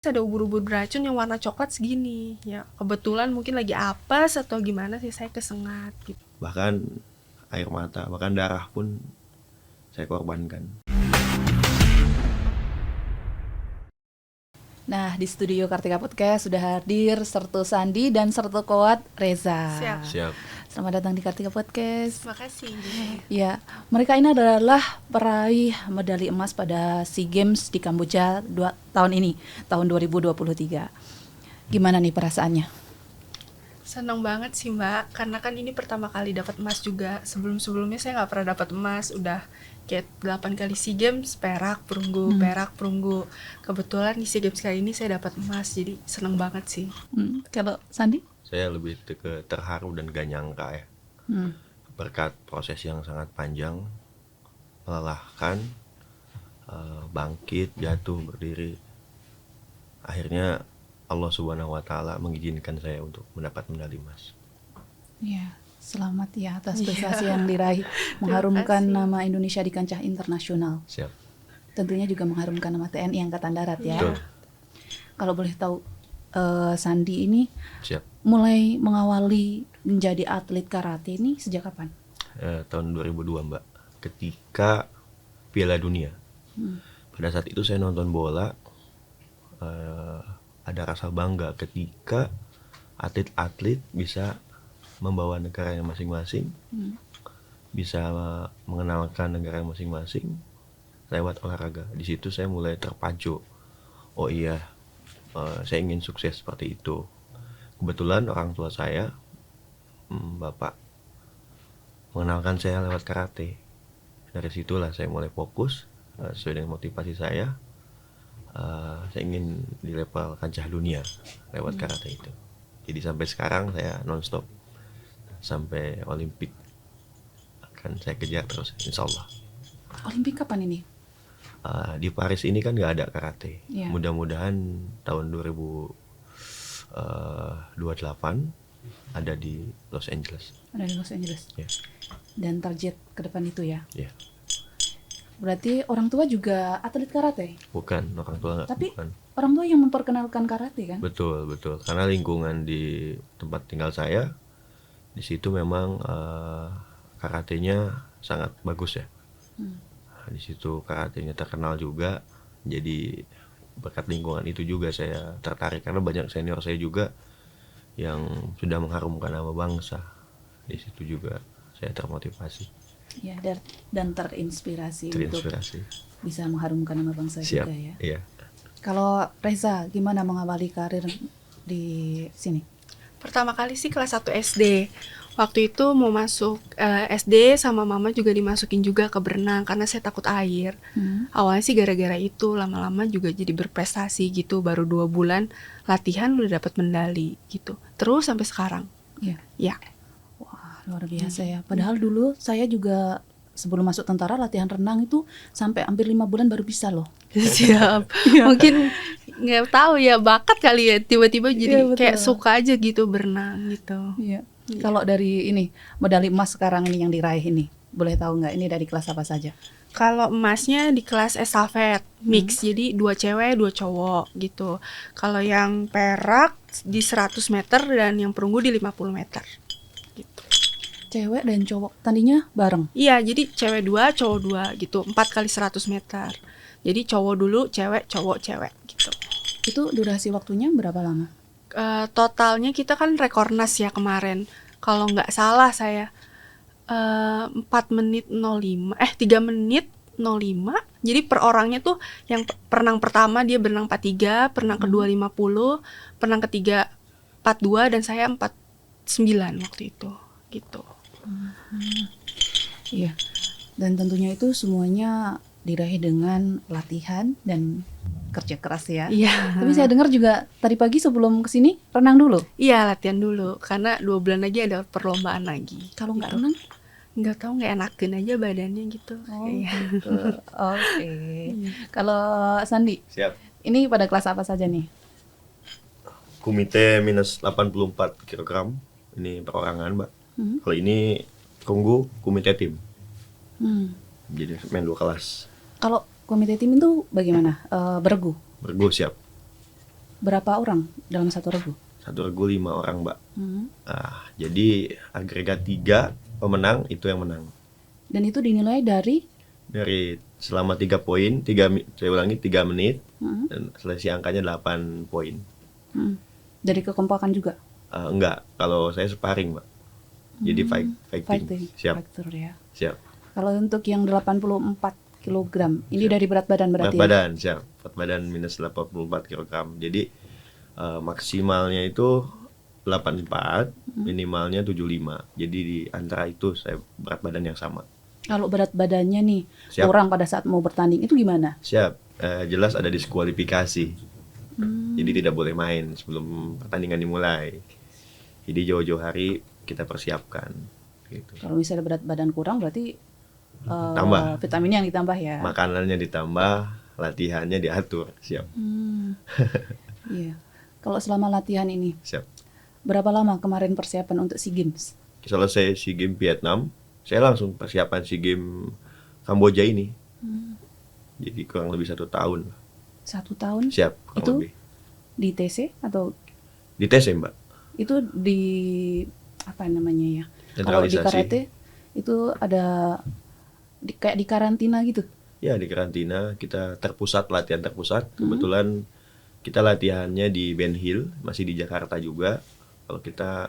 ada ubur-ubur beracun yang warna coklat segini. Ya, kebetulan mungkin lagi apes atau gimana sih saya kesengat gitu. Bahkan air mata, bahkan darah pun saya korbankan. Nah, di studio Kartika Podcast sudah hadir Sertu Sandi dan Sertu Koat Reza. Siap. Selamat datang di Kartika Podcast. Makasih. Ya, mereka ini adalah peraih medali emas pada SEA Games di Kamboja tahun ini, tahun 2023. Gimana nih perasaannya? Seneng banget sih Mbak, karena kan ini pertama kali dapat emas juga. Sebelum-sebelumnya saya nggak pernah dapat emas, udah kayak 8 kali SEA Games, perak, perunggu. Kebetulan di SEA Games kali ini saya dapat emas, jadi seneng banget sih. Kalau Sandi? Saya lebih terharu dan gak nyangka ya. Berkat proses yang sangat panjang, melelahkan, bangkit, jatuh, berdiri. Akhirnya Allah Subhanahu wa Ta'ala mengizinkan saya untuk mendapat medali emas. Ya, selamat ya atas prestasi yang diraih, mengharumkan nama Indonesia di kancah internasional. Siap. Tentunya juga mengharumkan nama TNI Angkatan Darat ya. Betul. Kalau boleh tahu, Sandi ini Siap. mulai mengawali menjadi atlet karate ini sejak kapan? Tahun 2002 Mbak, ketika Piala Dunia. Pada saat itu saya nonton bola, ada rasa bangga ketika atlet-atlet bisa membawa negaranya masing-masing, bisa mengenalkan negara masing-masing lewat olahraga. Di situ saya mulai terpacu. Oh iya, saya ingin sukses seperti itu. Kebetulan orang tua saya, bapak, mengenalkan saya lewat karate. Dari situlah saya mulai fokus sesuai dengan motivasi saya. Saya ingin di level kancah dunia lewat karate itu. Jadi sampai sekarang saya nonstop sampai Olimpik akan saya kejar terus, insya Allah. Olimpik kapan ini? Di Paris ini kan nggak ada karate. Ya. Mudah-mudahan tahun 2028 ada di Los Angeles. Ada di Los Angeles. Ya. Dan target ke depan itu ya. Ya. Berarti orang tua juga atlet karate? Bukan, orang tua nggak. Tapi Bukan. orang tua yang memperkenalkan karate kan? Betul. Karena lingkungan di tempat tinggal saya, di situ memang karatenya sangat bagus ya. Di situ karatenya terkenal juga. Jadi berkat lingkungan itu juga saya tertarik, karena banyak senior saya juga yang sudah mengharumkan nama bangsa. Di situ juga saya termotivasi. Ya, dan terinspirasi untuk bisa mengharumkan nama bangsa. Siap. Juga ya. Iya. Kalau Reza, gimana mengawali karir di sini? Pertama kali sih kelas 1 SD. Waktu itu mau masuk SD sama mama juga dimasukin juga ke berenang karena saya takut air. Awalnya sih gara-gara itu, lama-lama juga jadi berprestasi gitu. Baru 2 bulan latihan udah dapat medali gitu. Terus sampai sekarang. Iya. Ya. Wah, luar biasa ya. Padahal dulu saya juga sebelum masuk tentara latihan renang itu sampai hampir 5 bulan baru bisa loh. Siap. Mungkin nggak tahu ya, bakat kali ya, tiba-tiba jadi kayak suka aja gitu berenang gitu. Iya. Kalau dari ini medali emas sekarang ini yang diraih ini, boleh tahu nggak ini dari kelas apa saja? Kalau emasnya di kelas estafet mix, jadi 2 cewek 2 cowok gitu. Kalau yang perak di 100 meter dan yang perunggu di 50 meter gitu. Cewek dan cowok tadinya bareng? Iya, jadi cewek 2 cowok 2 gitu, 4 kali 100 meter. Jadi cowok dulu, cewek, cowok, cewek gitu. Itu durasi waktunya berapa lama? Totalnya kita kan rekornas ya kemarin. Kalau nggak salah saya 4 menit 05, 3 menit 05. Jadi per orangnya tuh yang perenang pertama dia berenang 43, perenang kedua 50, perenang ketiga 42 dan saya 49 waktu itu gitu. Iya. Dan tentunya itu semuanya diraih dengan latihan dan kerja keras ya. Iya. Tapi saya dengar juga tadi pagi sebelum kesini renang dulu. Iya, latihan dulu karena 2 bulan lagi ada perlombaan lagi. Kalau nggak renang? Nggak tahu, nggak enakin aja badannya gitu. Gitu. Oke. Kalau Sandi? Siap. Ini pada kelas apa saja nih? Komite minus 84 kg. Ini perorangan, Mbak. Kalau ini perunggu komite tim. Jadi main 2 kelas. Kalau komite tim itu bagaimana? Bergu? Bergu siap. Berapa orang dalam satu regu? Satu regu 5 orang, Mbak. Hmm. Jadi agregat 3 pemenang itu yang menang. Dan itu dinilai dari Dari selama 3 poin, saya ulangi 3 menit, dan selisih angkanya 8 poin. dari kekompakan juga. Enggak, kalau saya sparring, Mbak. Jadi fighting. Siap. Fighter ya. Siap. Kalau untuk yang 84 kg, ini dari berat badan berarti Berat badan, siap. Berat badan minus 84 kg. Jadi maksimalnya itu 84, minimalnya 75. Jadi di antara itu saya berat badan yang sama. Kalau berat badannya nih Siap. kurang pada saat mau bertanding itu gimana? Siap. Jelas ada diskualifikasi. Jadi tidak boleh main sebelum pertandingan dimulai. Jadi jauh-jauh hari kita persiapkan. Gitu. Kalau misalnya berat badan kurang berarti Tambah. vitaminnya yang ditambah ya. Makanannya ditambah, latihannya diatur. Siap. Iya. Kalau selama latihan ini, Siap. berapa lama kemarin persiapan untuk SEA Games? Selesai SEA Games Vietnam, saya langsung persiapan SEA Games Kamboja ini. Jadi kurang lebih 1 tahun. 1 tahun? Siap, kurang Itu lebih. di TC atau Di tes ya, Mbak. itu di apa namanya ya? Kalau di Sentralisasi. karate itu ada kayak di karantina gitu. Ya, di karantina kita terpusat, latihan terpusat. Kebetulan kita latihannya di Ben Hill, masih di Jakarta juga. Kalau kita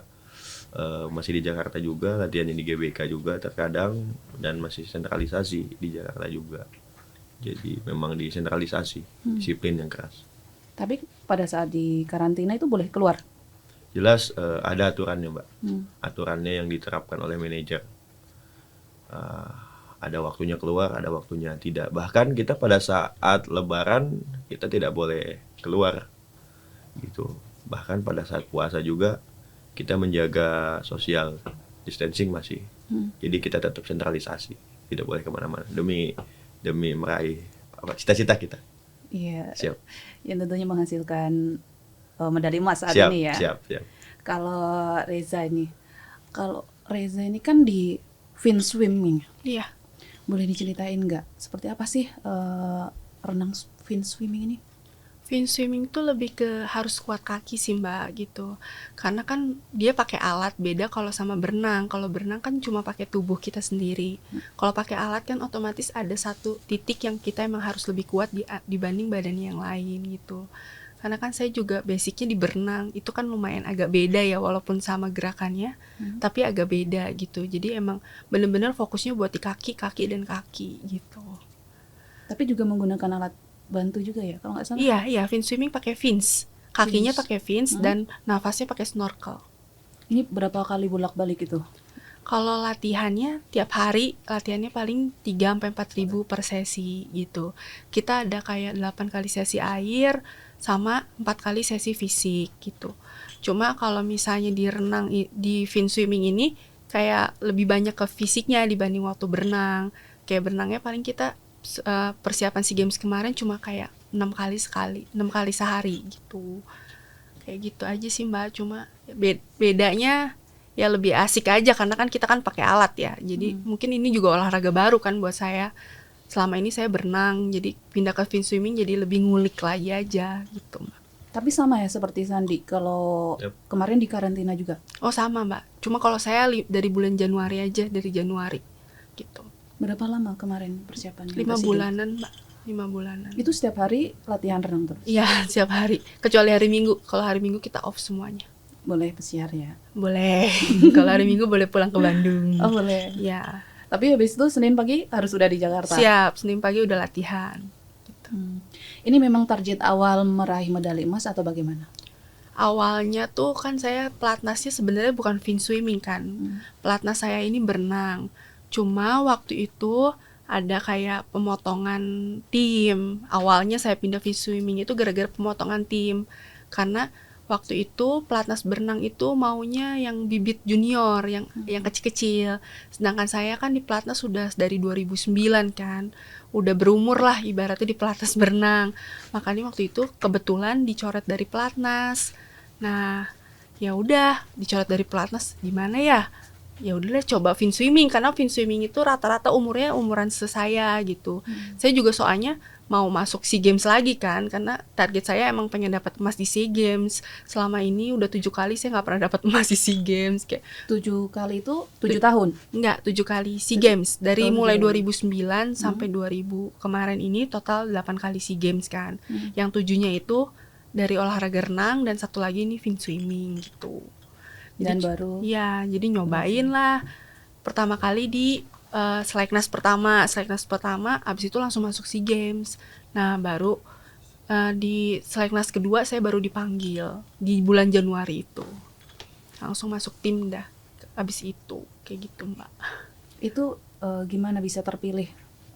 masih di Jakarta juga, latihannya di GBK juga terkadang, dan masih sentralisasi di Jakarta juga. Jadi memang disentralisasi, disiplin yang keras. Tapi pada saat di karantina itu boleh keluar. Jelas ada aturannya, Mbak. Aturannya yang diterapkan oleh manajer. Ada waktunya keluar, ada waktunya tidak. Bahkan kita pada saat Lebaran kita tidak boleh keluar, gitu. Bahkan pada saat puasa juga kita menjaga social distancing masih. Jadi kita tetap sentralisasi, tidak boleh kemana-mana demi meraih cita-cita kita. Iya. Siap. Yang tentunya menghasilkan medali emas saat Siap, ini ya. siap. Kalau Reza ini kan di fin swimming. Iya. Boleh diceritain nggak seperti apa sih renang fin swimming ini? Fin swimming tuh lebih ke harus kuat kaki sih Mbak gitu. Karena kan dia pakai alat, beda kalau sama berenang. Kalau berenang kan cuma pakai tubuh kita sendiri. Kalau pakai alat kan otomatis ada satu titik yang kita emang harus lebih kuat dibanding badan yang lain gitu. Karena kan saya juga basicnya di berenang, itu kan lumayan agak beda ya walaupun sama gerakannya, tapi agak beda gitu. Jadi emang bener-bener fokusnya buat di kaki dan kaki gitu. Tapi juga menggunakan alat bantu juga ya kalau nggak salah. Iya, fin swimming pakai fins. Kakinya pakai fins dan nafasnya pakai snorkel. Ini berapa kali bolak-balik itu? Kalau latihannya tiap hari, latihannya paling 3-4 ribu per sesi gitu. Kita ada kayak 8 kali sesi air sama 4 kali sesi fisik gitu. Cuma kalau misalnya di renang, di fin swimming ini kayak lebih banyak ke fisiknya dibanding waktu berenang. Kayak berenangnya paling kita persiapan SEA Games kemarin cuma kayak 6 kali sehari gitu. Kayak gitu aja sih Mbak, cuma bedanya ya lebih asik aja karena kan kita kan pakai alat ya. Jadi mungkin ini juga olahraga baru kan buat saya. Selama ini saya berenang, jadi pindah ke fin swimming jadi lebih ngulik lagi aja gitu Mbak. Tapi sama ya seperti Sandi, kalau kemarin di karantina juga? Oh sama Mbak, cuma kalau saya dari bulan Januari aja, dari Januari gitu. Berapa lama kemarin persiapannya? 5 bulanan Mbak, 5 bulanan. Itu setiap hari latihan renang terus? Iya, setiap hari. Kecuali hari Minggu. Kalau hari Minggu kita off semuanya. Boleh pesiar ya? Boleh. Kalau hari Minggu boleh pulang ke Bandung. Oh boleh. Iya. Tapi habis itu Senin pagi harus udah di Jakarta? Siap, Senin pagi udah latihan. Gitu. Ini memang target awal meraih medali emas atau bagaimana? Awalnya tuh kan saya pelatnasnya sebenarnya bukan fin swimming kan. Pelatnas saya ini berenang. Cuma waktu itu ada kayak pemotongan tim. Awalnya saya pindah fin swimming itu gara-gara pemotongan tim. Karena waktu itu pelatnas berenang itu maunya yang bibit junior, yang kecil-kecil. Sedangkan saya kan di pelatnas sudah dari 2009 kan. Udah berumur lah ibaratnya di pelatnas berenang. Makanya waktu itu kebetulan dicoret dari pelatnas. Nah, ya udah dicoret dari pelatnas, gimana ya? ya udah deh coba fin swimming, karena fin swimming itu rata-rata umurnya umuran sesaya gitu. Saya juga soalnya mau masuk SEA Games lagi kan, karena target saya emang pengen dapat emas di SEA Games. Selama ini udah 7 kali saya nggak pernah dapat emas di SEA Games, kayak 7 kali itu 7 tahun. enggak 7 kali SEA Games dari Oh, mulai 7 kali. 2009 sampai 2000 kemarin ini total 8 kali SEA Games kan. Yang 7-nya itu dari olahraga renang dan satu lagi ini fin swimming gitu. Dan baru Iya, jadi nyobain lah. Pertama kali di Slacknas pertama, abis itu langsung masuk SEA Games. Nah, baru di Slacknas kedua saya baru dipanggil di bulan Januari itu. Langsung masuk tim dah. Abis itu, kayak gitu Mbak. itu gimana bisa terpilih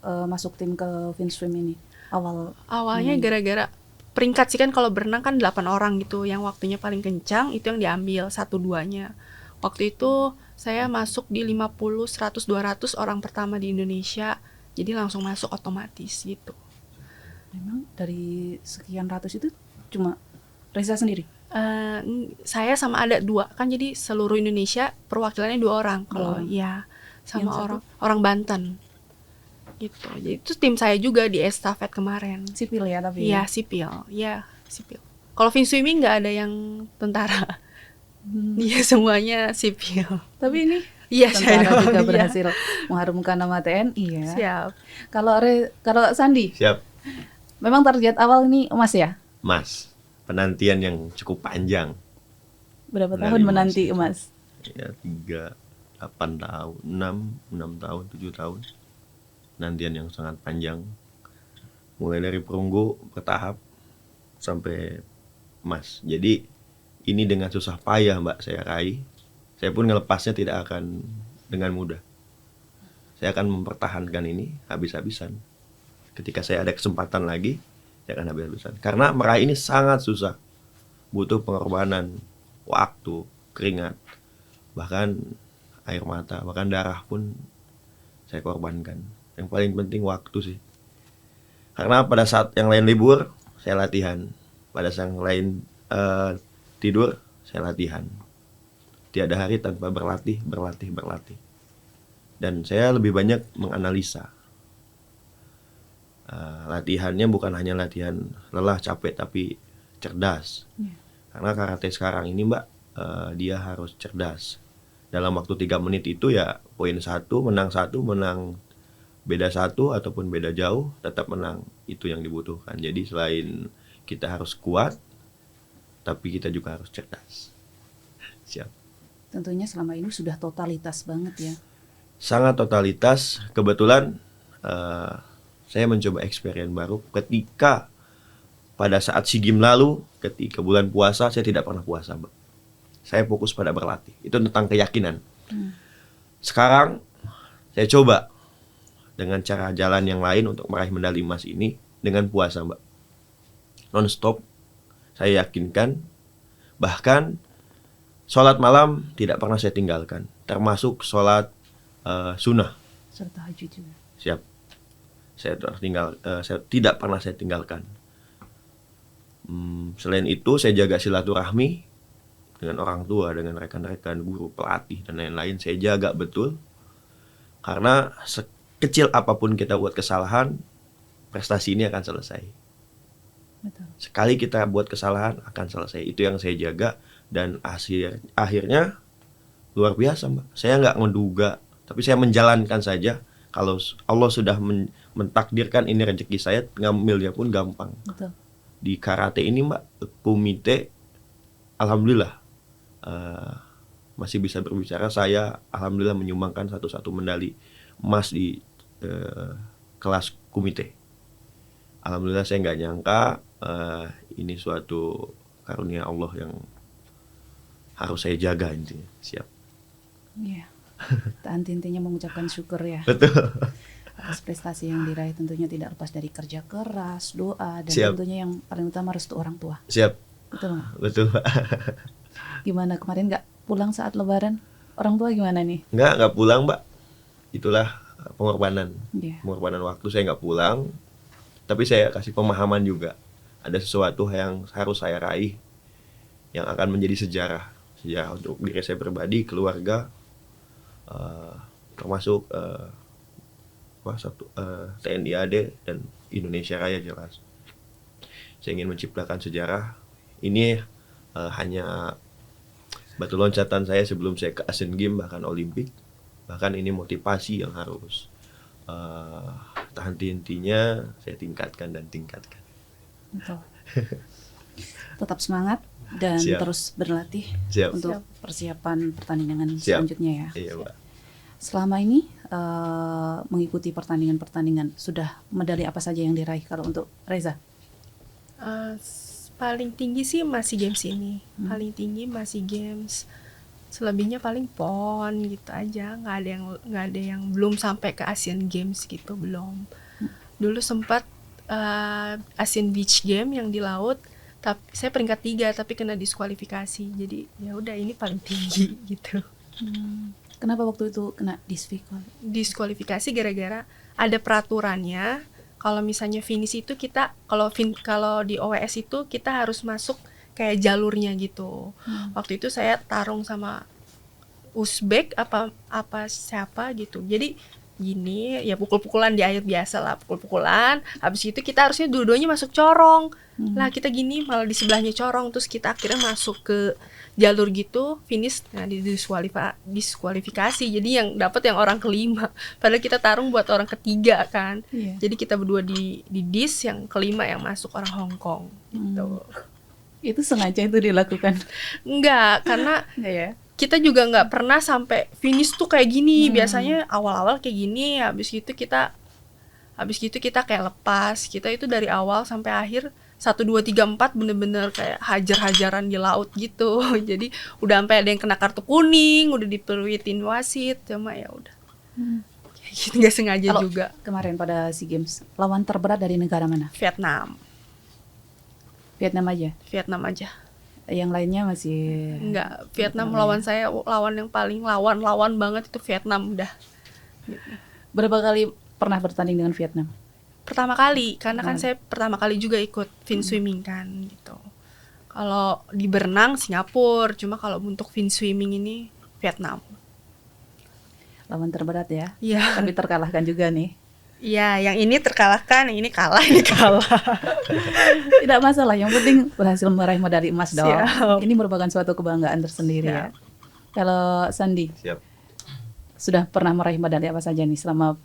masuk tim ke FinSwim ini? Awalnya gara-gara peringkat sih kan, kalau berenang kan 8 orang gitu, yang waktunya paling kencang itu yang diambil 1-2-nya. Waktu itu saya masuk di 50, 100, 200 orang pertama di Indonesia. Jadi langsung masuk otomatis gitu. Memang dari sekian ratus itu cuma Reza sendiri? Saya sama ada 2 kan, jadi seluruh Indonesia perwakilannya 2 orang. Kalau iya sama Yang orang Banten gitu. Jadi itu tim saya juga di estafet kemarin. Sipil ya tapi? Iya sipil, iya sipil. Kalau fin swimming nggak ada yang tentara. Iya semuanya sipil. Tapi ini Iya saya tentara doang, juga iya. berhasil mengharumkan nama TNI ya. Siap. Kalau Sandi, Siap, memang target awal ini emas ya? Mas. Penantian yang cukup panjang. Berapa Medali tahun emas menanti itu. emas? Ya 8 tahun, 6 tahun, 7 tahun. Penantian yang sangat panjang. Mulai dari perunggu bertahap sampai emas. Jadi ini dengan susah payah Mbak saya raih. Saya pun ngelepasnya tidak akan dengan mudah. Saya akan mempertahankan ini habis-habisan. Ketika saya ada kesempatan lagi, saya akan habis-habisan. Karena meraih ini sangat susah. Butuh pengorbanan, waktu, keringat, bahkan air mata, bahkan darah pun saya korbankan. Yang paling penting waktu sih. Karena pada saat yang lain libur, saya latihan. Pada saat yang lain tidur, saya latihan. Tiada hari tanpa berlatih. Dan saya lebih banyak menganalisa. Latihannya bukan hanya latihan lelah, capek, tapi cerdas. Karena karate sekarang ini Mbak, dia harus cerdas. Dalam waktu 3 menit itu ya poin 1, menang beda 1 ataupun beda jauh, tetap menang. Itu yang dibutuhkan. Jadi selain kita harus kuat, tapi kita juga harus cerdas. Siap. Tentunya selama ini sudah totalitas banget ya. Sangat totalitas. Kebetulan saya mencoba experience baru ketika pada saat SEA Games lalu, ketika bulan puasa saya tidak pernah puasa, Mbak. Saya fokus pada berlatih. Itu tentang keyakinan. Sekarang saya coba dengan cara jalan yang lain untuk meraih medali emas ini dengan puasa, Mbak. Non-stop. Saya yakinkan. Bahkan sholat malam tidak pernah saya tinggalkan. Termasuk sholat sunnah. Serta tahajud juga. Siap. Saya tidak pernah saya tinggalkan. Selain itu saya jaga silaturahmi dengan orang tua, dengan rekan-rekan, guru, pelatih dan lain-lain. Saya jaga betul. Karena sekecil apapun kita buat kesalahan, prestasi ini akan selesai. Betul. Sekali kita buat kesalahan akan selesai. Itu yang saya jaga. Dan akhirnya luar biasa Mbak. Saya nggak menduga, tapi saya menjalankan saja. Kalau Allah sudah mentakdirkan ini rezeki saya, ngambilnya pun gampang. Betul. Di karate ini Mbak, komite alhamdulillah masih bisa berbicara. Saya alhamdulillah menyumbangkan satu medali emas di kelas komite. Alhamdulillah saya nggak nyangka ini suatu karunia Allah yang harus saya jaga intinya. Siap. Iya. Intinya mengucapkan syukur ya. Betul. Atas prestasi yang diraih, tentunya tidak lepas dari kerja keras, doa, dan Siap. tentunya yang paling utama restu orang tua. Siap. Betul nggak? Betul Pak. Gimana kemarin nggak pulang saat lebaran? Orang tua gimana nih? Nggak pulang Mbak. Itulah pengorbanan. Iya. Pengorbanan waktu, saya nggak pulang. Tapi saya kasih pemahaman juga. Ada sesuatu yang harus saya raih yang akan menjadi sejarah untuk diri saya pribadi, keluarga, termasuk TNI AD dan Indonesia Raya jelas. Saya ingin menciptakan sejarah. Ini hanya batu loncatan saya sebelum saya ke Asian Games bahkan Olimpik. Bahkan ini motivasi yang harus tahan hentinya saya tingkatkan dan tingkatkan. Betul. Tetap semangat dan Siap. terus berlatih Siap. untuk persiapan pertandingan Siap. selanjutnya ya. Iya, Mbak. Selama ini mengikuti pertandingan-pertandingan, sudah medali apa saja yang diraih kalau untuk Reza? Paling tinggi sih masih games ini. Paling tinggi masih games. Selebihnya paling pon gitu aja. Nggak ada yang belum sampai ke Asian Games gitu, belum. Dulu sempat Asian Beach Game yang di laut, tapi saya peringkat 3 tapi kena diskualifikasi. Jadi ya udah, ini paling tinggi gitu. Kenapa waktu itu kena Diskualifikasi gara-gara ada peraturannya. Kalau misalnya finish itu kita kalau di OWS itu kita harus masuk kayak jalurnya gitu. Waktu itu saya tarung sama Uzbek apa siapa gitu. Jadi gini ya, pukul-pukulan di air biasa lah, pukul-pukulan. Habis itu kita harusnya dua-duanya masuk corong. Lah kita gini malah di sebelahnya corong, terus kita akhirnya masuk ke jalur gitu, finish, nah diskualifikasi. Jadi yang dapat yang orang kelima. Padahal kita tarung buat orang ketiga kan. Iya. Jadi kita berdua di dis, yang kelima yang masuk orang Hong Kong gitu. Itu sengaja itu dilakukan? Enggak, karena Enggak ya? kita juga nggak pernah sampai finish tuh kayak gini. Biasanya awal-awal kayak gini, habis gitu kita kayak lepas. Kita itu dari awal sampai akhir 1, 2, 3, 4 bener-bener kayak hajar-hajaran di laut gitu. Jadi udah sampai ada yang kena kartu kuning, udah diperuitin wasit, cuma ya udah. Kayak gitu, nggak sengaja Kalau juga. kemarin pada SEA Games, lawan terberat dari negara mana? Vietnam aja. Yang lainnya masih Enggak, Vietnam lawan saya, lawan yang paling lawan banget itu Vietnam udah. Berapa kali pernah bertanding dengan Vietnam? Pertama kali, karena kan saya pertama kali juga ikut fin swimming kan gitu. Kalau di berenang Singapura, cuma kalau untuk fin swimming ini Vietnam. Lawan terberat ya. Iya. Tapi terkalahkan juga nih. Iya, yang ini terkalahkan, yang ini kalah, ini kalah. Tidak masalah, yang penting berhasil meraih medali emas dong. Siap. Ini merupakan suatu kebanggaan tersendiri ya. Kalau Sandi, Siap. sudah pernah meraih medali apa saja nih selama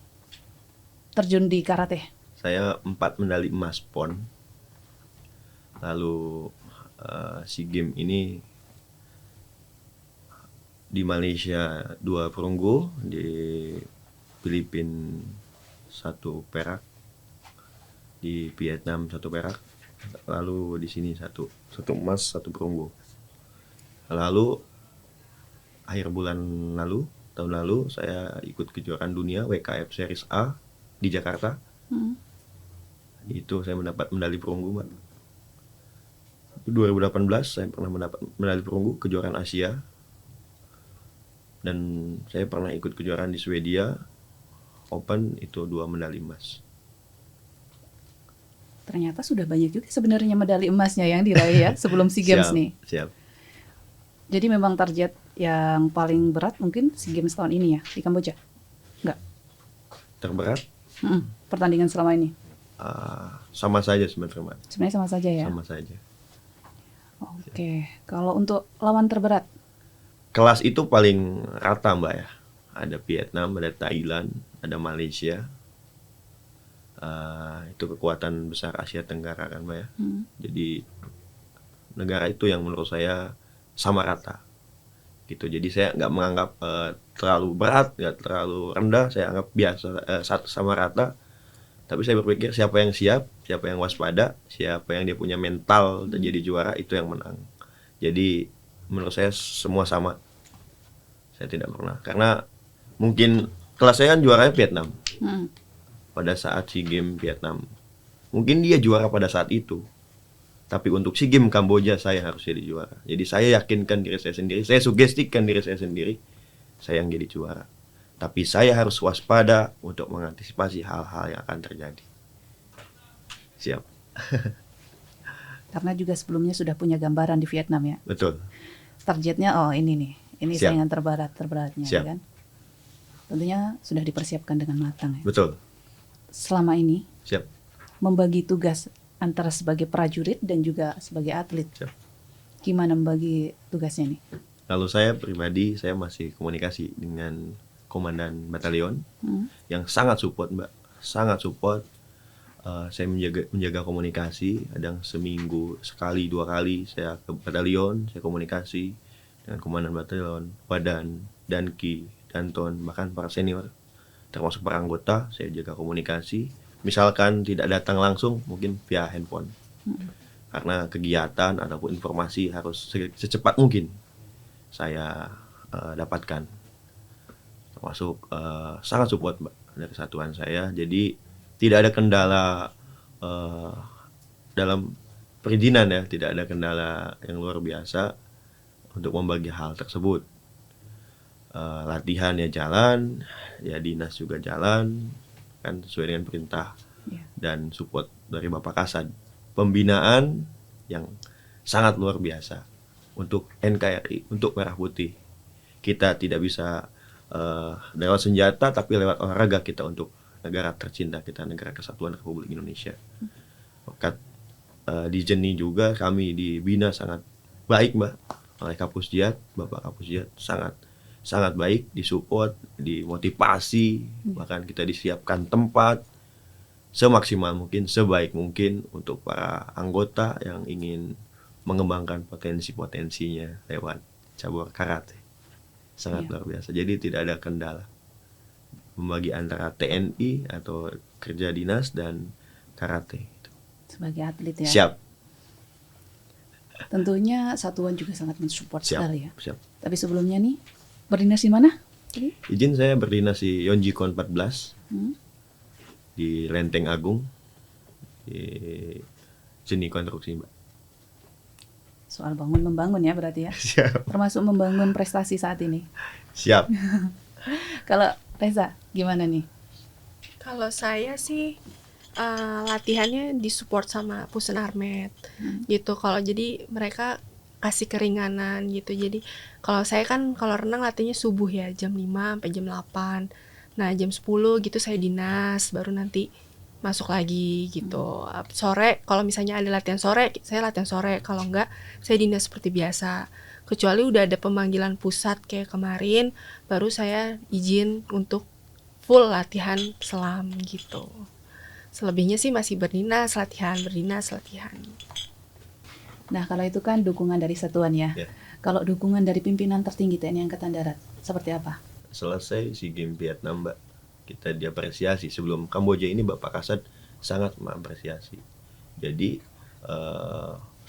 terjun di karate? Saya 4 medali emas PON. Lalu SEA Games ini di Malaysia 2 perunggu, di Filipina 1 perak, di Vietnam 1 perak, lalu di sini 1 emas 1 perunggu. Lalu akhir bulan lalu, tahun lalu saya ikut kejuaraan dunia WKF Series A di Jakarta. Itu saya mendapat medali perunggu, Mbak. 2018 saya pernah mendapat medali perunggu kejuaraan Asia. Dan saya pernah ikut kejuaraan di Swedia Open, itu 2 medali emas. Ternyata sudah banyak juga sebenarnya medali emasnya yang diraih ya sebelum SEA Games nih. Siap. Jadi memang target yang paling berat mungkin SEA Games tahun ini ya di Kamboja? Enggak? Terberat? Pertandingan selama ini? Sama saja sebenarnya, Mbak. Sebenarnya sama saja ya? Sama saja. Oke, kalau untuk lawan terberat? Kelas itu paling rata, Mbak ya. Ada Vietnam, ada Thailand, ada Malaysia. Itu kekuatan besar Asia Tenggara kan, Mbak ya. Jadi negara itu yang menurut saya sama rata. Gitu. Jadi saya nggak menganggap terlalu berat, nggak terlalu rendah. Saya anggap biasa, sama rata. Tapi saya berpikir siapa yang siap, siapa yang waspada, siapa yang dia punya mental dan jadi juara, itu yang menang. Jadi menurut saya semua sama. Saya tidak pernah. Karena mungkin kelas saya kan juaranya Vietnam. Pada saat SEA Games Vietnam. Mungkin dia juara pada saat itu. Tapi untuk SEA Games Kamboja saya harus jadi juara. Jadi saya yakinkan diri saya sendiri. Saya sugestikan diri saya sendiri. Saya yang jadi juara. Tapi saya harus waspada untuk mengantisipasi hal-hal yang akan terjadi. Siap. Karena juga sebelumnya sudah punya gambaran di Vietnam ya. Betul. Targetnya ini nih. Ini Siap. saingan terberatnya Siap. kan. tentunya sudah dipersiapkan dengan matang ya. Betul. Selama ini Siap. membagi tugas antara sebagai prajurit dan juga sebagai atlet. Siap. Gimana membagi tugasnya nih? Kalau saya pribadi, saya masih komunikasi dengan komandan batalion yang sangat support, Mbak. Sangat support. Saya menjaga komunikasi. Kadang seminggu sekali, 2 kali saya ke batalion, saya komunikasi dengan komandan batalion, Wadan, Danki, Danton, bahkan para senior, termasuk para anggota. Saya jaga komunikasi. Misalkan tidak datang langsung, mungkin via handphone. Karena kegiatan ataupun informasi harus secepat mungkin saya dapatkan. Termasuk sangat support, Mbak, dari kesatuan saya. Jadi tidak ada kendala dalam perizinan ya, tidak ada kendala yang luar biasa untuk membagi hal tersebut. Latihan ya jalan, ya dinas juga jalan, kan sesuai dengan perintah dan support dari Bapak Kasad. Pembinaan yang sangat luar biasa untuk NKRI, untuk Merah Putih. Kita tidak bisa lewat senjata, tapi lewat olahraga kita untuk negara tercinta kita, negara kesatuan Republik Indonesia. Maka di Jeni juga kami dibina sangat baik, Mbak, oleh Kapusdiat, Bapak Kapusdiat sangat baik, disupport, dimotivasi, bahkan kita disiapkan tempat semaksimal mungkin, sebaik mungkin untuk para anggota yang ingin mengembangkan potensi-potensinya lewat cabur karate. Sangat luar biasa. Jadi tidak ada kendala membagi antara TNI atau kerja dinas dan karate. Sebagai atlet ya. Siap. Tentunya satuan juga sangat mensupport sekali ya. Siap. Tapi sebelumnya nih, berdinas di mana? Izin saya berdinas di Yonjikon 14 di Lenteng Agung di Jeni Konstruksi, Mbak. Soal bangun-membangun ya berarti ya. Siap. Termasuk membangun prestasi saat ini. Siap. Kalau Reza, gimana nih? Kalau saya sih latihannya disupport sama Pusen Armet gitu. Kalau jadi mereka kasih keringanan gitu. Jadi kalau saya kan kalau renang latihannya subuh ya, jam 5 sampai jam 8. Nah, jam 10 gitu saya dinas, baru nanti masuk lagi gitu. Sore kalau misalnya ada latihan sore, saya latihan sore. Kalau enggak, saya dinas seperti biasa. Kecuali udah ada pemanggilan pusat kayak kemarin, baru saya izin untuk full latihan selam gitu. Selebihnya sih masih berdinas, latihan. Nah, kalau itu kan dukungan dari satuan ya. Ya. Kalau dukungan dari pimpinan tertinggi TNI Angkatan Darat, seperti apa? Selesai SEA Games Vietnam, Mbak, kita diapresiasi. Sebelum Kamboja ini Bapak Kasad sangat mengapresiasi. Jadi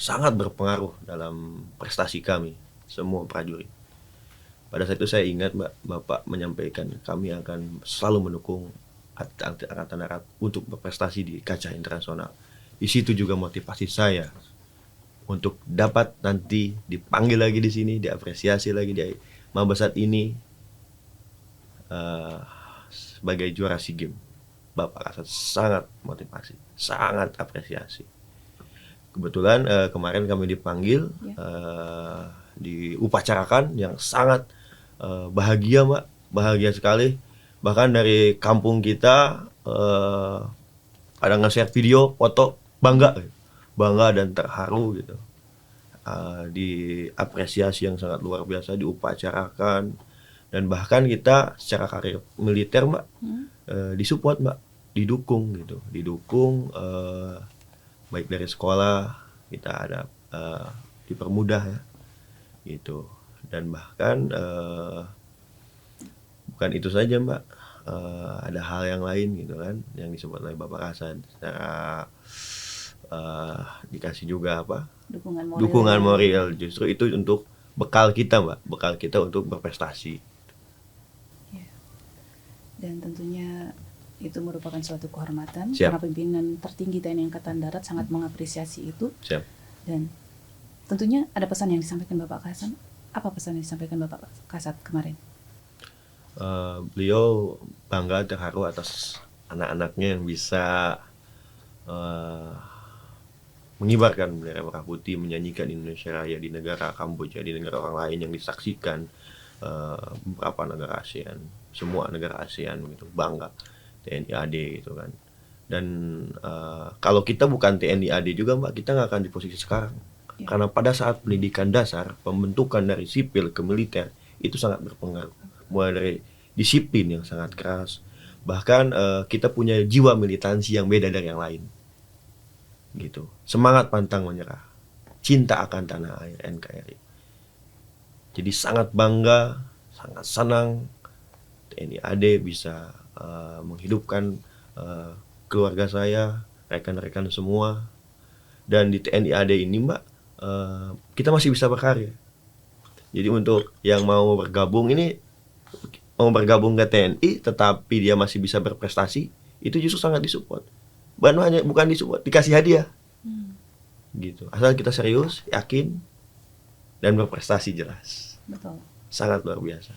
sangat berpengaruh dalam prestasi kami, semua prajurit. Pada saat itu saya ingat, Mbak, Bapak menyampaikan kami akan selalu mendukung atlet Angkatan Darat untuk berprestasi di kancah internasional. Di situ juga motivasi saya untuk dapat nanti dipanggil lagi di sini, diapresiasi lagi di Mabasat ini sebagai juara SEA Games. Bapak Kasat sangat motivasi, sangat apresiasi. Kebetulan kemarin kami dipanggil diupacarakan yang sangat bahagia, Mbak, bahagia sekali. Bahkan dari kampung kita ada nge-share video, foto, bangga dan terharu gitu. Diapresiasi yang sangat luar biasa, diupacarakan, dan bahkan kita secara karir militer, Mbak, disupport, Mbak, didukung baik dari sekolah kita ada dipermudah ya gitu, dan bahkan bukan itu saja, Mbak, ada hal yang lain gitu kan yang disebut oleh Bapak Kasad secara dikasih juga dukungan moral. Justru itu untuk bekal kita, Mbak, bekal kita untuk berprestasi. Dan tentunya itu merupakan suatu kehormatan. Siap. Karena pimpinan tertinggi TNI Angkatan Darat sangat mengapresiasi itu. Siap. Dan tentunya ada pesan yang disampaikan Bapak Kasad. Apa pesan yang disampaikan Bapak Kasad kemarin? Beliau bangga, terharu atas anak-anaknya yang bisa mengibarkan bendera merah putih, menyanyikan Indonesia Raya di negara Kamboja, di negara orang lain, yang disaksikan beberapa negara ASEAN, semua negara ASEAN gitu bangga TNI AD gitu kan. Dan kalau kita bukan TNI AD juga Mbak, kita nggak akan di posisi sekarang. Karena pada saat pendidikan dasar, pembentukan dari sipil ke militer itu sangat berpengaruh. Mulai dari disiplin yang sangat keras, bahkan kita punya jiwa militansi yang beda dari yang lain. Gitu. Semangat pantang menyerah, cinta akan tanah air NKRI. Jadi sangat bangga, sangat senang TNI AD bisa menghidupkan keluarga saya, rekan-rekan semua. Dan di TNI AD ini Mbak, kita masih bisa berkarya. Jadi untuk yang mau bergabung ke TNI tetapi dia masih bisa berprestasi, itu justru sangat disupport. Bukan disupport, dikasih hadiah. Gitu. Asal kita serius, yakin, dan berprestasi jelas. Betul. Sangat luar biasa.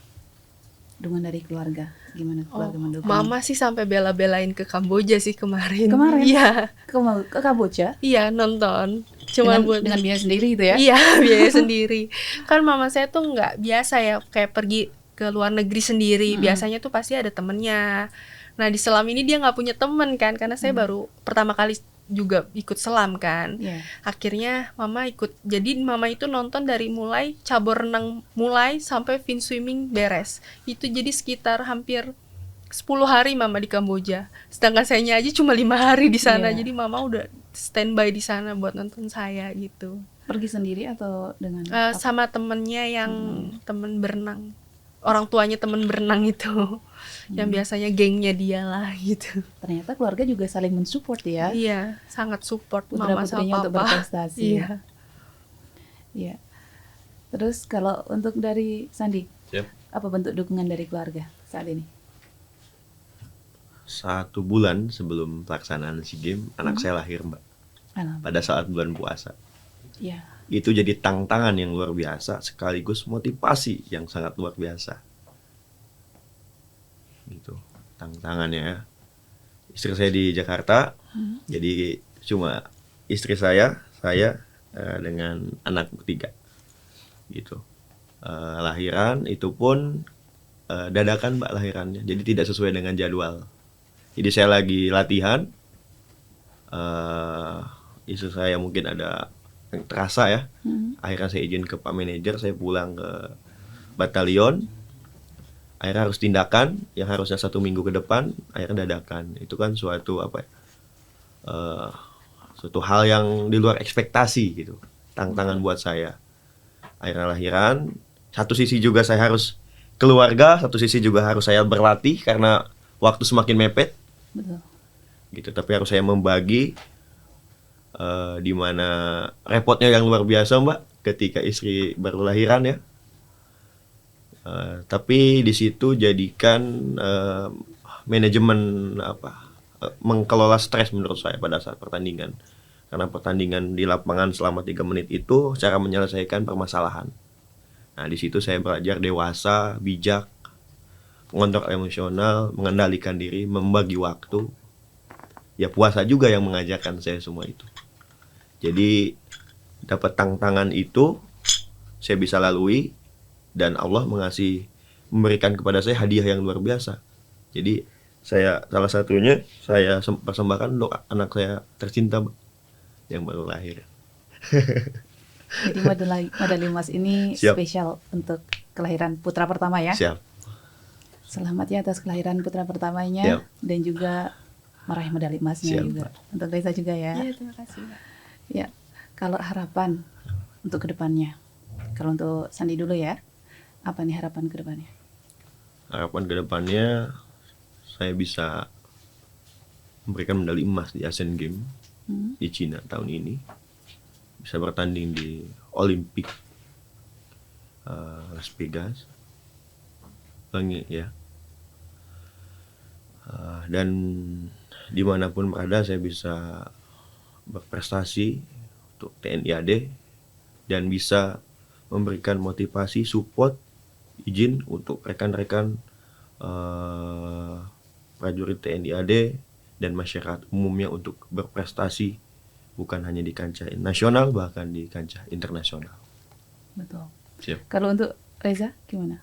Dukungan dari keluarga, gimana keluarga mendukung? Mama sih sampai bela-belain ke Kamboja sih kemarin. Kemarin? Iya. Ke Kamboja? Iya, nonton. Cuma dengan biaya sendiri itu ya? Iya, biaya sendiri. Kan mama saya tuh nggak biasa ya kayak pergi ke luar negeri sendiri. Biasanya tuh pasti ada temennya. Nah di selam ini dia nggak punya temen kan, karena saya baru pertama kali juga ikut selam kan. Akhirnya mama ikut. Jadi mama itu nonton dari mulai cabur renang mulai sampai fin swimming beres. Itu jadi sekitar hampir 10 hari mama di Kamboja. Sedangkan sayanya aja cuma 5 hari di sana. Jadi mama udah standby di sana buat nonton saya gitu. Pergi sendiri atau dengan sama temennya yang temen berenang. Orang tuanya temen berenang itu. Yang biasanya gengnya dia lah gitu. Ternyata keluarga juga saling mensupport ya? Iya, sangat support putra mama sama papa untuk berprestasi. Iya. Terus kalau untuk dari Sandi, apa bentuk dukungan dari keluarga saat ini? 1 bulan sebelum pelaksanaan SEA Games, anak saya lahir Mbak. Pada saat bulan puasa. Iya. Itu jadi tantangan yang luar biasa sekaligus motivasi yang sangat luar biasa. Gitu tantangannya ya. Istri saya di Jakarta, jadi cuma istri saya dengan anak 3 gitu. Lahiran itu pun dadakan Mbak lahirannya, jadi tidak sesuai dengan jadwal. Jadi saya lagi latihan, istri saya mungkin ada yang terasa ya. Akhirnya saya izin ke Pak Manajer, saya pulang ke batalion. Akhirnya harus tindakan yang harusnya 1 minggu ke depan, akhirnya dadakan. Itu kan suatu suatu hal yang di luar ekspektasi gitu. Tantangan buat saya. Akhirnya lahiran. Satu sisi juga saya harus keluarga, satu sisi juga harus saya berlatih karena waktu semakin mepet. Betul. Gitu. Tapi harus saya membagi. Di mana repotnya yang luar biasa Mbak ketika istri baru lahiran ya. Tapi di situ jadikan manajemen mengelola stres menurut saya pada saat pertandingan. Karena pertandingan di lapangan selama 3 menit itu cara menyelesaikan permasalahan. Nah di situ saya belajar dewasa, bijak, mengontrol emosional, mengendalikan diri, membagi waktu. Ya puasa juga yang mengajarkan saya semua itu. Jadi dapat tantangan itu saya bisa lalui dan Allah memberikan kepada saya hadiah yang luar biasa. Jadi salah satunya saya persembahkan untuk anak saya tercinta yang baru lahir. Jadi medali emas ini spesial untuk kelahiran putra pertama ya? Siap. Selamat ya atas kelahiran putra pertamanya. Dan juga meraih medali emasnya. Siap, juga. Untuk Reza juga ya. Iya, terima kasih Mbak. Ya, kalau harapan untuk kedepannya, kalau untuk Sandi dulu ya, apa nih harapan kedepannya? Harapan kedepannya saya bisa memberikan medali emas di Asian Games di Cina tahun ini, bisa bertanding di Olimpik Las Vegas, ya, dan dimanapun berada saya bisa berprestasi untuk TNI AD dan bisa memberikan motivasi, support, izin untuk rekan-rekan prajurit TNI AD dan masyarakat umumnya untuk berprestasi bukan hanya di kancah nasional bahkan di kancah internasional. Betul. Siap. Kalau untuk Reza gimana?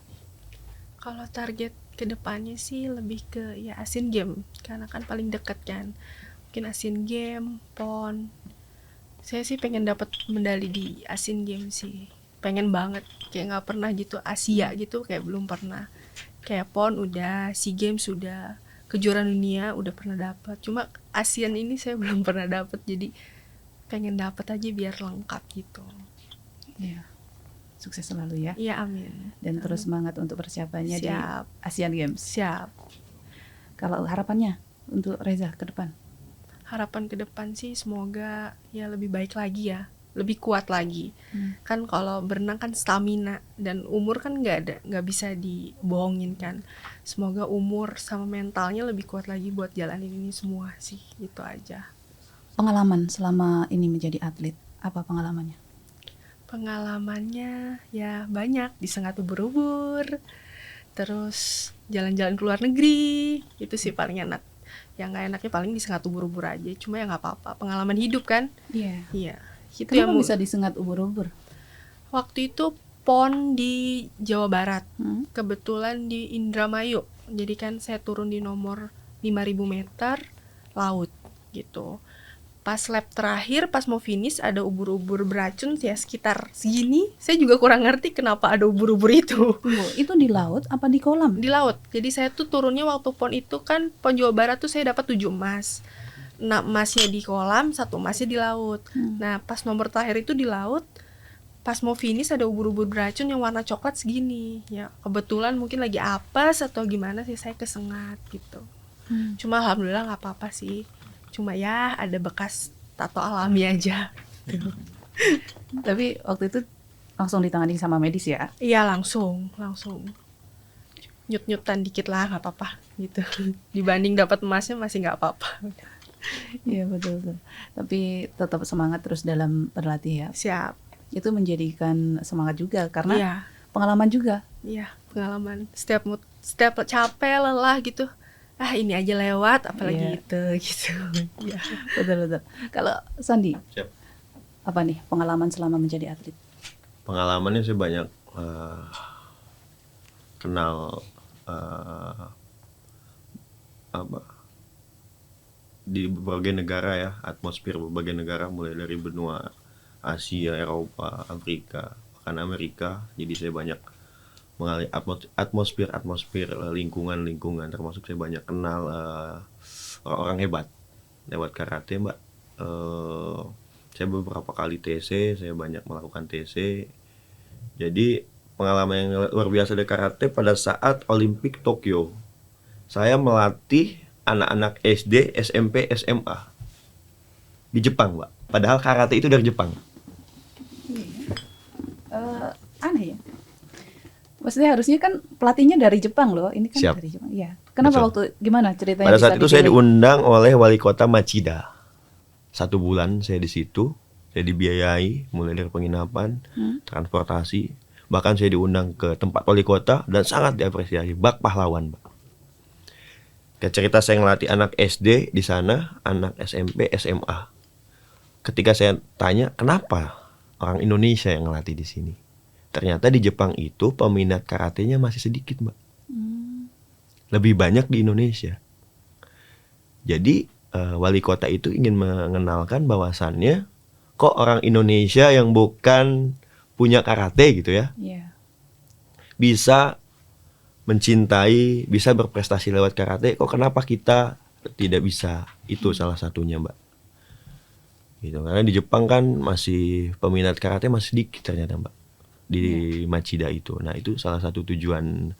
Kalau target kedepannya sih lebih ke ya Asian Games, karena kan paling dekat kan. Mungkin Asian Games, PON. Saya sih pengen dapat medali di Asian Games sih. Pengen banget, kayak nggak pernah gitu Asia gitu, kayak belum pernah. Kayak PON udah, SEA Games sudah, kejuaraan dunia udah pernah dapat. Cuma ASEAN ini saya belum pernah dapat, jadi pengen dapat aja biar lengkap gitu. Iya. Sukses selalu ya. Iya, amin. Dan terus semangat untuk persiapannya di Siap. Asian Games. Siap. Kalau harapannya untuk Reza ke depan? Harapan ke depan sih semoga ya lebih baik lagi ya, lebih kuat lagi. Kan kalau berenang kan stamina dan umur kan nggak bisa dibohongin kan. Semoga umur sama mentalnya lebih kuat lagi buat jalanin ini semua sih, gitu aja. Pengalaman selama ini menjadi atlet, apa pengalamannya? Pengalamannya ya banyak, disengat ubur-ubur, terus jalan-jalan ke luar negeri, itu sih paling enak. Yang nggak enaknya paling disengat ubur-ubur aja, cuma ya nggak apa-apa, pengalaman hidup kan. Iya. Iya, itu Kenapa yang bisa disengat ubur-ubur? waktu itu PON di Jawa Barat, Hmm? kebetulan di Indramayu. Jadi kan saya turun di nomor 5.000 meter laut gitu. Pas lap terakhir, pas mau finish ada ubur-ubur beracun ya sekitar segini. Saya juga kurang ngerti kenapa ada ubur-ubur itu. Tunggu, itu di laut apa di kolam? Di laut. Jadi saya tuh turunnya waktu PON itu kan PON Jawa Barat tuh saya dapat 7 emas. 6 emasnya di kolam, 1 emasnya di laut. Nah, pas nomor terakhir itu di laut, pas mau finish ada ubur-ubur beracun yang warna coklat segini. Ya, kebetulan mungkin lagi apes atau gimana sih saya kesengat gitu. Cuma alhamdulillah nggak apa-apa sih. Cuma ya ada bekas tato alami aja. Tapi waktu itu langsung ditangani sama medis ya? Iya, langsung nyut-nyutan dikit lah, nggak apa-apa gitu. Dibanding dapat emasnya masih nggak apa-apa. Iya betul. Tapi tetap semangat terus dalam berlatih ya. Siap. Itu menjadikan semangat juga karena Iya, pengalaman juga. iya, pengalaman. Setiap capek, lelah gitu. Ah, ini aja lewat, apalagi Iya. gitu. Iya. Betul. Kalau Sandi, Siap. apa nih pengalaman selama menjadi atlet? Pengalamannya saya banyak kenal apa di berbagai negara ya, atmosfer berbagai negara mulai dari benua Asia, Eropa, Afrika, bahkan Amerika. Jadi saya banyak mengalami atmosfer lingkungan termasuk saya banyak kenal orang-orang hebat lewat karate, Mbak. Saya beberapa kali TC, saya banyak melakukan TC. Jadi pengalaman yang luar biasa dari karate pada saat Olimpik Tokyo. Saya melatih anak-anak SD, SMP, SMA di Jepang, Mbak. Padahal karate itu dari Jepang. Aneh ya. Maksudnya harusnya kan pelatihnya dari Jepang loh. Ini kan Siap. dari Jepang. Iya. Kenapa Betul. waktu gimana ceritanya? Pada bisa saat itu saya dipilih? diundang oleh wali kota Machida. 1 bulan saya di situ. Saya dibiayai mulai dari penginapan, transportasi. Bahkan saya diundang ke tempat wali kota dan sangat diapresiasi. Bak pahlawan, Mbak. Kayak cerita saya ngelatih anak SD di sana, anak SMP, SMA. Ketika saya tanya, kenapa orang Indonesia yang ngelatih di sini? Ternyata di Jepang itu peminat karatenya masih sedikit, Mbak. Lebih banyak di Indonesia. Jadi wali kota itu ingin mengenalkan bahwasannya kok orang Indonesia yang bukan punya karate gitu ya, Iya. bisa mencintai, bisa berprestasi lewat karate, kok kenapa kita tidak bisa? Itu salah satunya, Mbak. Gitu. Karena di Jepang kan masih peminat karate masih sedikit ternyata, Mbak. Di Machida itu. Nah, itu salah satu tujuan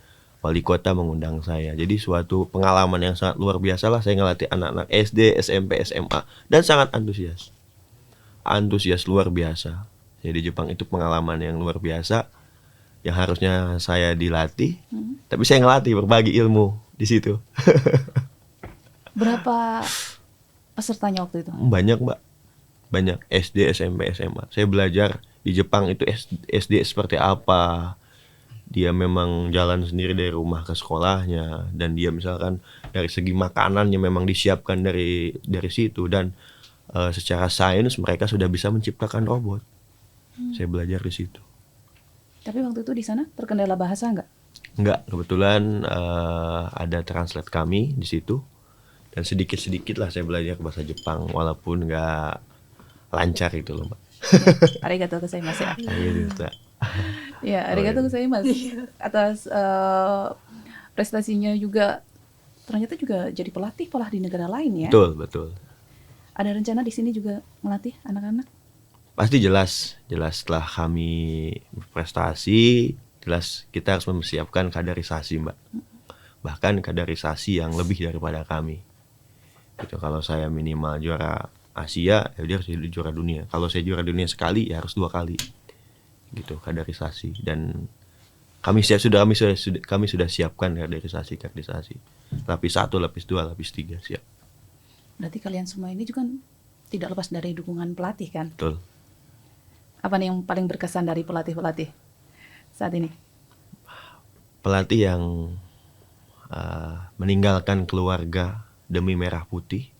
wali kota mengundang saya. Jadi suatu pengalaman yang sangat luar biasa lah saya ngelatih anak-anak SD, SMP, SMA dan sangat antusias. Antusias luar biasa. Jadi di Jepang itu pengalaman yang luar biasa yang harusnya saya dilatih, tapi saya ngelatih berbagi ilmu di situ. Berapa pesertanya waktu itu? Banyak, Mbak. Banyak SD, SMP, SMA. Saya belajar di Jepang itu SD seperti apa. Dia memang jalan sendiri dari rumah ke sekolahnya dan dia misalkan dari segi makanannya memang disiapkan dari situ dan secara sains mereka sudah bisa menciptakan robot. Saya belajar di situ. Tapi waktu itu di sana terkendala bahasa nggak? Enggak, kebetulan ada translate kami di situ dan sedikit-sedikit lah saya belajar bahasa Jepang walaupun nggak lancar itu loh, Mbak. Arigatou gozaimasu ya. Gitu. Ya, arigatou gozaimasu atas prestasinya juga. Ternyata juga jadi pelatih di negara lain ya. Betul. Ada rencana di sini juga melatih anak-anak? Pasti jelas setelah kami berprestasi, jelas kita harus mempersiapkan kaderisasi, Mbak. Bahkan kaderisasi yang lebih daripada kami. Gitu, kalau saya minimal juara Asia, ya dia harus jadi juara dunia. Kalau saya juara dunia sekali, ya harus 2 kali. Gitu, kaderisasi. Dan kami sudah siapkan kaderisasi. Lapis 1, lapis 2, lapis 3 siap. Berarti kalian semua ini juga tidak lepas dari dukungan pelatih kan? Betul. Apa nih yang paling berkesan dari pelatih saat ini? Pelatih yang meninggalkan keluarga demi merah putih,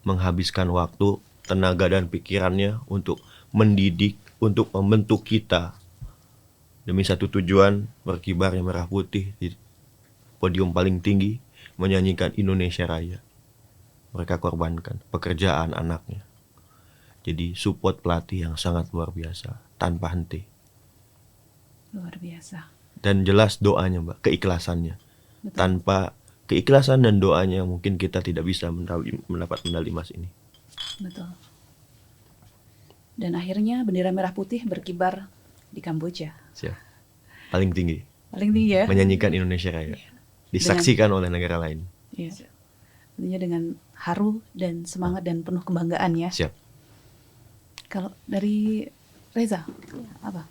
menghabiskan waktu, tenaga dan pikirannya untuk mendidik, untuk membentuk kita demi satu tujuan, berkibarnya merah putih di podium paling tinggi, menyanyikan Indonesia Raya. Mereka korbankan pekerjaan anaknya. Jadi support pelatih yang sangat luar biasa, tanpa henti. Luar biasa. Dan jelas doanya, Mbak, keikhlasannya. Betul. Tanpa keikhlasan dan doanya mungkin kita tidak bisa mendapat medali emas ini. Betul. Dan akhirnya bendera merah putih berkibar di Kamboja. Siap. Paling tinggi. Paling tinggi ya. Menyanyikan Indonesia Raya. Disaksikan oleh negara lain. Iya. Tentunya dengan haru dan semangat dan penuh kebanggaan ya. Siap. Kalau dari Reza, apa?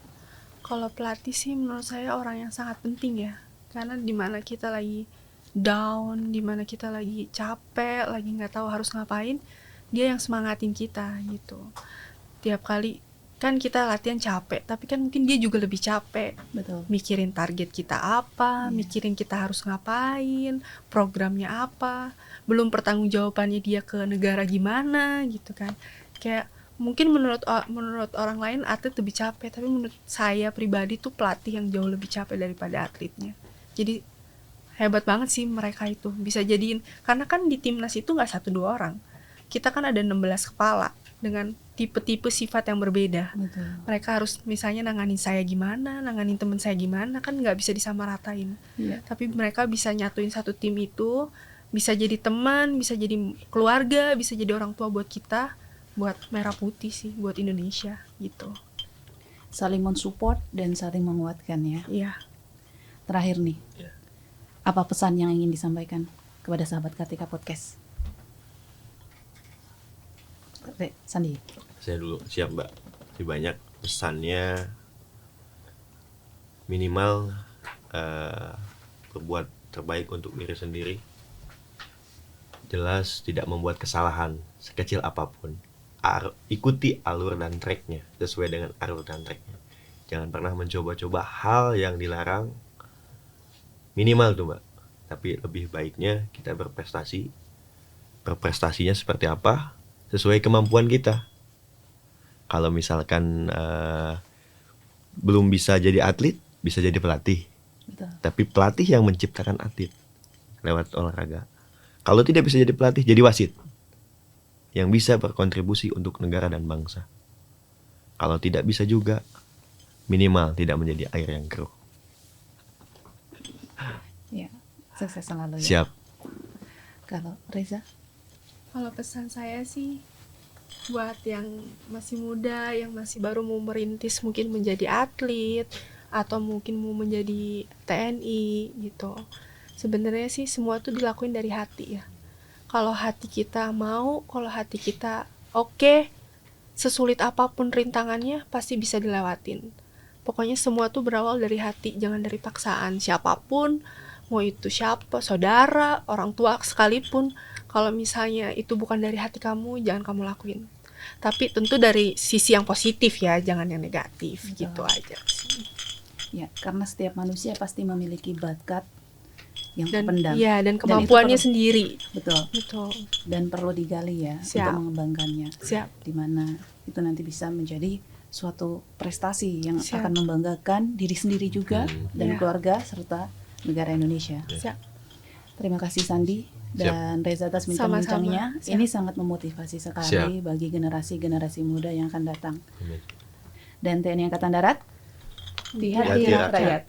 Kalau pelatih sih menurut saya orang yang sangat penting ya. Karena dimana kita lagi down, dimana kita lagi capek, lagi nggak tahu harus ngapain, dia yang semangatin kita gitu. Tiap kali kan kita latihan capek, tapi kan mungkin dia juga lebih capek. Betul. Mikirin target kita apa, mikirin kita harus ngapain, programnya apa, belum pertanggungjawabannya dia ke negara gimana gitu kan. Kayak mungkin menurut orang lain atlet lebih capek, tapi menurut saya pribadi tuh pelatih yang jauh lebih capek daripada atletnya. Jadi hebat banget sih mereka itu bisa jadiin, karena kan di timnas itu nggak 1-2 orang, kita kan ada 16 kepala dengan tipe-tipe sifat yang berbeda. Betul. Mereka harus misalnya nanganin saya gimana, nanganin teman saya gimana, kan nggak bisa disamaratain. Iya. Tapi mereka bisa nyatuin satu tim itu, bisa jadi teman, bisa jadi keluarga, bisa jadi orang tua buat kita, buat merah putih sih, buat Indonesia gitu. Saling mensupport dan saling menguatkan ya. Iya. Terakhir nih, Ya. apa pesan yang ingin disampaikan kepada sahabat Kartika Podcast? Sandi. Saya dulu. Siap, Mbak. Lebih banyak pesannya minimal berbuat terbaik untuk diri sendiri. Jelas tidak membuat kesalahan sekecil apapun. Ikuti alur dan tracknya sesuai dengan alur dan tracknya. Jangan pernah mencoba-coba hal yang dilarang. Minimal tuh, Mbak. Tapi lebih baiknya kita berprestasi. Berprestasinya seperti apa? Sesuai kemampuan kita. Kalau misalkan belum bisa jadi atlet, bisa jadi pelatih. Betul. Tapi pelatih yang menciptakan atlet lewat olahraga. Kalau tidak bisa jadi pelatih, jadi wasit yang bisa berkontribusi untuk negara dan bangsa. Kalau tidak bisa juga, minimal tidak menjadi air yang keruh. Ya, sukses selalu ya. Siap. Kalau Reza? Kalau pesan saya sih buat yang masih muda, yang masih baru mau merintis mungkin menjadi atlet atau mungkin mau menjadi TNI gitu. Sebenarnya sih semua tuh dilakuin dari hati ya. Kalau hati kita mau, kalau hati kita oke, sesulit apapun rintangannya pasti bisa dilewatin. Pokoknya semua tuh berawal dari hati, jangan dari paksaan. Siapapun, mau itu siapa, saudara, orang tua sekalipun, kalau misalnya itu bukan dari hati kamu, jangan kamu lakuin. Tapi tentu dari sisi yang positif ya, jangan yang negatif. Betul. Gitu aja sih. Ya, karena setiap manusia pasti memiliki bakat yang Dan terpendam. iya, dan itu kemampuannya perlu- sendiri. Betul. Betul. Dan perlu digali ya Siap. untuk mengembangkannya. Siap. Di mana itu nanti bisa menjadi suatu prestasi yang Siap. akan membanggakan diri sendiri juga dan Iya. keluarga serta negara Indonesia. Siap. Terima kasih Sandi dan Reza atas bincang-bincangnya. Sama-sama. Siap. Ini sangat memotivasi sekali bagi generasi-generasi muda yang akan datang. Amin. Dan TNI Angkatan Darat di Hati hati rakyat. rakyat.